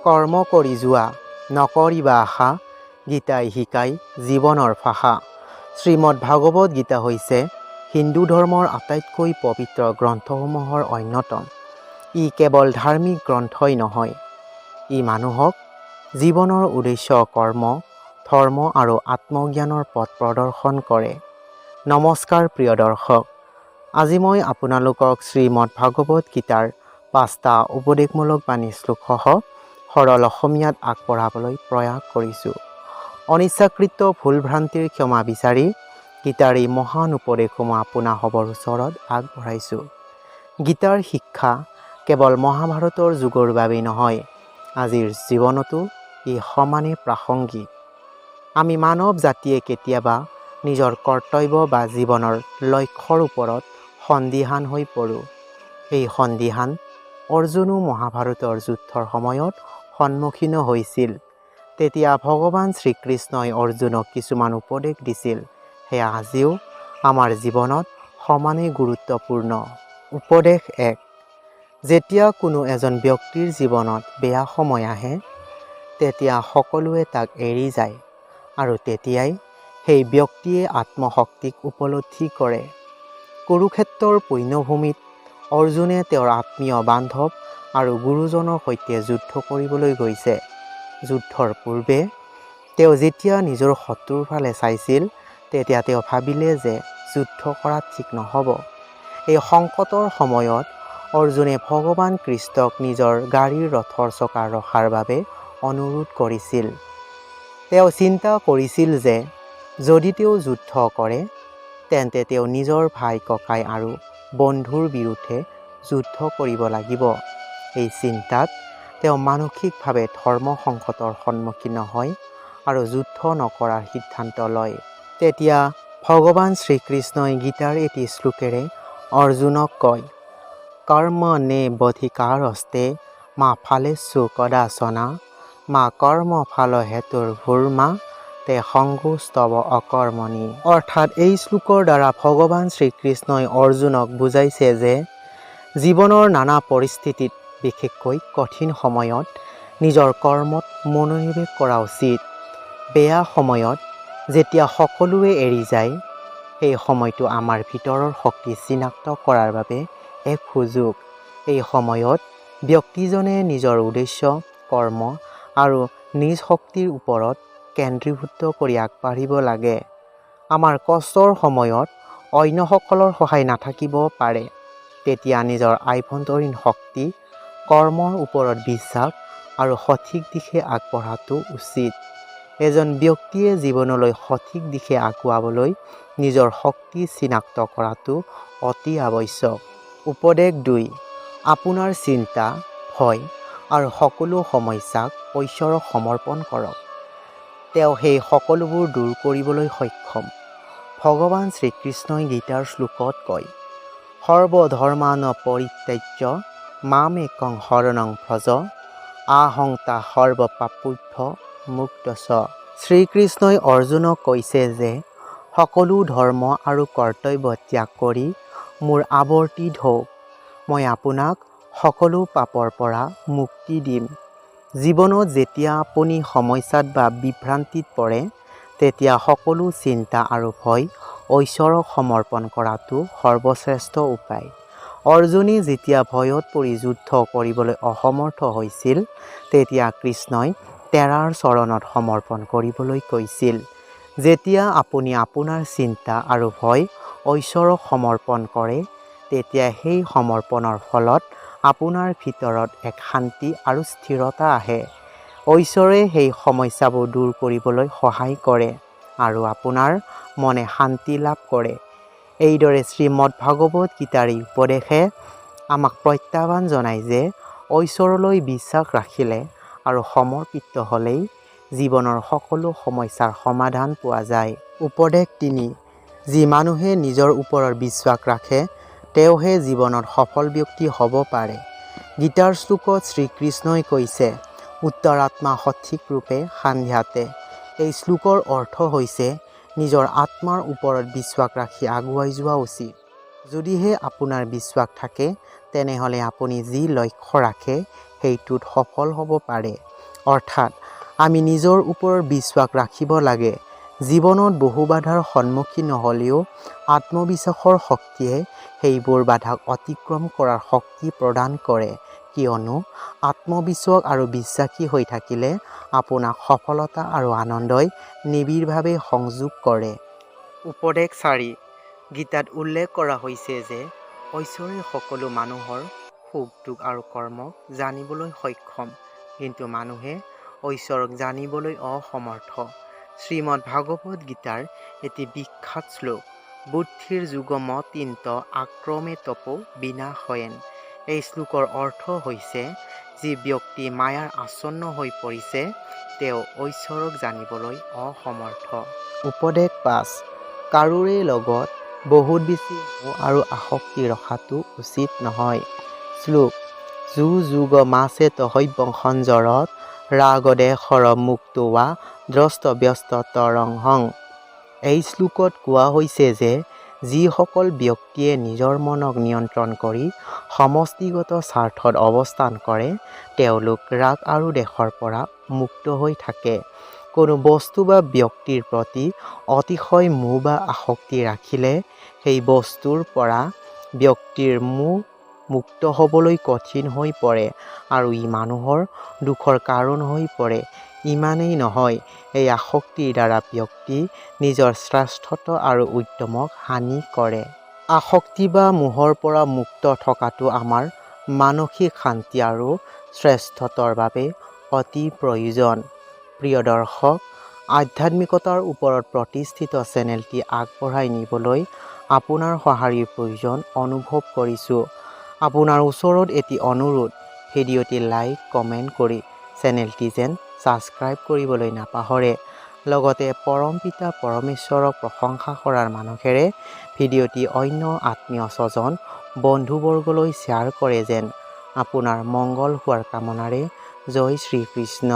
কৰ্ম কৰি যোৱা, নকৰিবা আশা, গীতাই শিকাই জীৱনৰ ভাষা। শ্ৰীমদ্ ভাগৱত গীতা হৈছে হিন্দু ধৰ্মৰ আটাইতকৈ পবিত্ৰ গ্ৰন্থসমূহৰ অন্যতম। ই কেৱল ধাৰ্মিক গ্ৰন্থই নহয়, ই মানুহক জীৱনৰ উদ্দেশ্য, কৰ্ম, ধৰ্ম আৰু আত্মজ্ঞানৰ পথ প্ৰদৰ্শন কৰে। নমস্কাৰ প্ৰিয় দৰ্শক, আজি মই আপোনালোকক শ্ৰীমদ্ ভাগৱত গীতাৰ 5টা উপদেশমূলক বাণী শ্লোকসহ সৰল অসমীয়াত আগবঢ়াবলৈ প্ৰয়াস কৰিছোঁ। অনিচ্ছাকৃত ভুল ভ্ৰান্তিৰ ক্ষমা বিচাৰি গীতাৰ এই মহান উপদেশসমূহ আপোনা সবৰ ওচৰত আগবঢ়াইছোঁ। গীতাৰ শিক্ষা কেৱল মহাভাৰতৰ যুগৰ বাবেই নহয়, আজিৰ জীৱনতো ই সমানে প্ৰাসংগিক। আমি মানৱ জাতিয়ে কেতিয়াবা নিজৰ কৰ্তব্য বা জীৱনৰ লক্ষ্যৰ ওপৰত সন্দিহান হৈ পৰোঁ। এই সন্দিহান অৰ্জুনো মহাভাৰতৰ যুদ্ধৰ সময়ত সন্মুখীন হৈছিল। তেতিয়া ভগৱান শ্ৰীকৃষ্ণই অৰ্জুনক কিছুমান উপদেশ দিছিল, সেয়া আজিও আমাৰ জীৱনত সমানেই গুৰুত্বপূৰ্ণ। উপদেশ 1। যেতিয়া কোনো এজন ব্যক্তিৰ জীৱনত বেয়া সময় আহে, তেতিয়া সকলোৱে তাক এৰি যায় আৰু তেতিয়াই সেই ব্যক্তিয়ে আত্মশক্তিক উপলব্ধি কৰে। কুৰুক্ষেত্ৰৰ পূণ্যভূমিত অৰ্জুনে তেওঁৰ আত্মীয় বান্ধৱ আৰু গুৰুজনৰ সৈতে যুদ্ধ কৰিবলৈ গৈছে। যুদ্ধৰ পূৰ্বে তেওঁ যেতিয়া নিজৰ শত্ৰুৰ ফালে চাইছিল, তেতিয়া তেওঁ ভাবিলে যে যুদ্ধ কৰা ঠিক নহ'ব। এই সংকটৰ সময়ত অৰ্জুনে ভগৱান কৃষ্ণক নিজৰ গাড়ীৰ ৰথৰ চকা ৰখাৰ বাবে অনুৰোধ কৰিছিল। তেওঁ চিন্তা কৰিছিল যে যদি তেওঁ যুদ্ধ কৰে, তেন্তে তেওঁ নিজৰ ভাই, ককাই আৰু বন্ধুৰ বিৰুদ্ধে যুদ্ধ কৰিব লাগিব। এই চিন্তাত তেওঁ মানসিকভাৱে ধৰ্ম সংকটৰ সন্মুখীন হয় আৰু যুদ্ধ নকৰাৰ সিদ্ধান্ত লয়। তেতিয়া ভগৱান শ্ৰীকৃষ্ণই গীতাৰ এটি শ্লোকেৰে অৰ্জুনক কয়, কৰ্মণ্যেৱাধিকাৰস্তে মা ফালেষু কদাচন মা কৰ্ম ফল হেতুৰ্ভুৰ্মা তে সংগোস্তৱ অকৰ্মণি। অৰ্থাৎ এই শ্লোকৰ দ্বাৰা ভগৱান শ্ৰীকৃষ্ণই অৰ্জুনক বুজাইছে যে জীৱনৰ নানা পৰিস্থিতিত, বিশেষকৈ কঠিন সময়ত নিজৰ কৰ্মত মনোনিৱেশ কৰা উচিত। বেয়া সময়ত যেতিয়া সকলোৱে এৰি যায়, সেই সময়টো আমাৰ ভিতৰৰ শক্তি চিনাক্ত কৰাৰ বাবে এক সুযোগ। এই সময়ত ব্যক্তিজনে নিজৰ উদ্দেশ্য, কৰ্ম আৰু নিজ শক্তিৰ ওপৰত কেন্দ্ৰীভূত কৰি আগবাঢ়িব লাগে। আমাৰ কষ্টৰ সময়ত অন্যসকলৰ সহায় নাথাকিব পাৰে। তেতিয়া নিজৰ আভ্যন্তৰীণ শক্তি, কৰ্মৰ ওপৰত বিশ্বাস আৰু সঠিক দিশে আগবঢ়াটো উচিত। এজন ব্যক্তিয়ে জীৱনলৈ সঠিক দিশে আগুৱাবলৈ নিজৰ শক্তি চিনাক্ত কৰাটো অতি আৱশ্যক। উপদেশ 2। আপোনাৰ চিন্তা, ভয় আৰু সকলো সমস্যাক ঈশ্বৰক সমৰ্পণ কৰক। তেওঁ সেই সকলোবোৰ দূৰ কৰিবলৈ সক্ষম। ভগৱান শ্ৰীকৃষ্ণই গীতাৰ শ্লোকত কয়, সৰ্বধৰ্মান পৰিত্যাজ্য মামেকং শৰণং ভজ আহং তা সৰ্বপাপেভ্যো মোক্ষয়স্য। শ্ৰীকৃষ্ণই অৰ্জুনক কৈছে যে সকলো ধৰ্ম আৰু কৰ্তব্য ত্যাগ কৰি মোৰ আৱৰ্তীত হওক, মই আপোনাক সকলো পাপৰ পৰা মুক্তি দিম। জীৱনত যেতিয়া আপুনি সমস্যাত বা বিভ্ৰান্তিত পৰে, তেতিয়া সকলো চিন্তা আৰু ভয় ঈশ্বৰক সমৰ্পণ কৰাটো সৰ্বশ্ৰেষ্ঠ উপায়। অৰ্জুনে যেতিয়া ভয়ত পৰি যুদ্ধ কৰিবলৈ অসমৰ্থ হৈছিল, তেতিয়া কৃষ্ণই তেৰাৰ চৰণত সমৰ্পণ কৰিবলৈ কৈছিল। যেতিয়া আপুনি আপোনাৰ চিন্তা আৰু ভয় ঈশ্বৰক সমৰ্পণ কৰে, তেতিয়া সেই সমৰ্পণৰ ফলত আপোনাৰ ভিতৰত এক শান্তি আৰু স্থিৰতা আহে। ঈশ্বৰে সেই সমস্যাবোৰ দূৰ কৰিবলৈ সহায় কৰে আৰু আপোনাৰ মনে শান্তি লাভ কৰে। এইদৰে শ্ৰীমদ্ ভাগৱত গীতাৰ এই উপদেশে আমাক প্ৰত্যাহ্বান জনায় যে ঈশ্বৰলৈ বিশ্বাস ৰাখিলে আৰু সমৰ্পিত হ'লেই জীৱনৰ সকলো সমস্যাৰ সমাধান পোৱা যায়। উপদেশ 3। যি মানুহে নিজৰ ওপৰত বিশ্বাস ৰাখে, তেওঁহে জীৱনত সফল ব্যক্তি হ'ব পাৰে। গীতাৰ শ্লোকত শ্ৰীকৃষ্ণই কৈছে, উত্তৰাত্মা সঠিক ৰূপে সান্ধ্যাতে। এই শ্লোকৰ অৰ্থ হৈছে নিজৰ আত্মাৰ ওপৰত বিশ্বাস ৰাখি আগুৱাই যোৱা উচিত। যদিহে আপোনাৰ বিশ্বাস থাকে, তেনেহ'লে আপুনি যি লক্ষ্য ৰাখে সেইটোত সফল হ'ব পাৰে। অৰ্থাৎ আমি নিজৰ ওপৰত বিশ্বাস ৰাখিব লাগে। জীৱনত বহু বাধাৰ সন্মুখীন নহ'লেও আত্মবিশ্বাসৰ শক্তিয়ে সেইবোৰ বাধাক অতিক্ৰম কৰাৰ শক্তি প্ৰদান কৰে। কিয়নো আত্মবিশ্বাস আৰু বিশ্বাসী হৈ থাকিলে আপোনাক সফলতা আৰু আনন্দই নিবিড়ভাৱে সংযোগ কৰে। উপদেশ 4 গীতাত উল্লেখ কৰা হৈছে যে ঈশ্বৰে সকলো মানুহৰ সুখ দুখ আৰু কৰ্মক জানিবলৈ সক্ষম, কিন্তু মানুহে ঈশ্বৰক জানিবলৈ অসমৰ্থ। শ্ৰীমদ ভাগৱত গীতাৰ এটি বিখ্যাত শ্লোক বুদ্ধিৰ যুগম তিন্ত আক্ৰমে তপো বিনাশয়েন। এই শ্লোকৰ অৰ্থ হৈছে যি ব্যক্তি মায়াৰ আচ্ছন্ন হৈ পৰিছে তেওঁ ঈশ্বৰক জানিবলৈ অসমৰ্থ। উপদেশ 5 কাৰোৰে লগত বহুত বেছি মোহ আৰু আসক্তি ৰখাটো উচিত নহয়। শ্লোক যো যোগ মাছে তহৈবং সঞ্জৰত ৰাগদে সৰ মুক্তোৱা দ্ৰষ্টব্যস্ত তৰংহং। এই শ্লোকত কোৱা হৈছে যে যিসকল ব্যক্তিয়ে নিজৰ মনক নিয়ন্ত্ৰণ কৰি সমষ্টিগত স্বাৰ্থত অৱস্থান কৰে তেওঁলোক ৰাগ আৰু দেশৰ পৰা মুক্ত হৈ থাকে। কোনো বস্তু বা ব্যক্তিৰ প্ৰতি অতিশয় মোহ বা আসক্তি ৰাখিলে সেই বস্তুৰ পৰা ব্যক্তিৰ মুক্ত হ'বলৈ কঠিন হৈ পৰে আৰু ই মানুহৰ দুখৰ কাৰণ হৈ পৰে। ইমানেই নহয়, এই আসক্তিৰ দ্বাৰা ব্যক্তি নিজৰ শ্ৰেষ্ঠত্ব আৰু উদ্যমক হানি কৰে। আসক্তি বা মোহৰ পৰা মুক্ত থকাটো আমাৰ মানসিক শান্তি আৰু শ্ৰেষ্ঠত্বৰ বাবে অতি প্ৰয়োজন। প্ৰিয় দৰ্শক, আধ্যাত্মিকতাৰ ওপৰত প্ৰতিষ্ঠিত চেনেলটি আগবঢ়াই নিবলৈ আপোনাৰ সঁহাৰিৰ প্ৰয়োজন অনুভৱ কৰিছোঁ। আপোনাৰ ওচৰত এটি অনুৰোধ, ভিডিঅ'টি লাইক কমেণ্ট কৰি চেনেলটি যেন ছাবস্ক্ৰাইব কৰিবলৈ নাপাহৰে। লগতে পৰম পিতা পৰমেশ্বৰক প্ৰশংসা কৰাৰ মানসেৰে ভিডিঅ'টি অন্য আত্মীয় স্বজন বন্ধুবৰ্গলৈ শ্বেয়াৰ কৰে যেন। আপোনাৰ মংগল হোৱাৰ কামনাৰে জয় শ্ৰীকৃষ্ণ।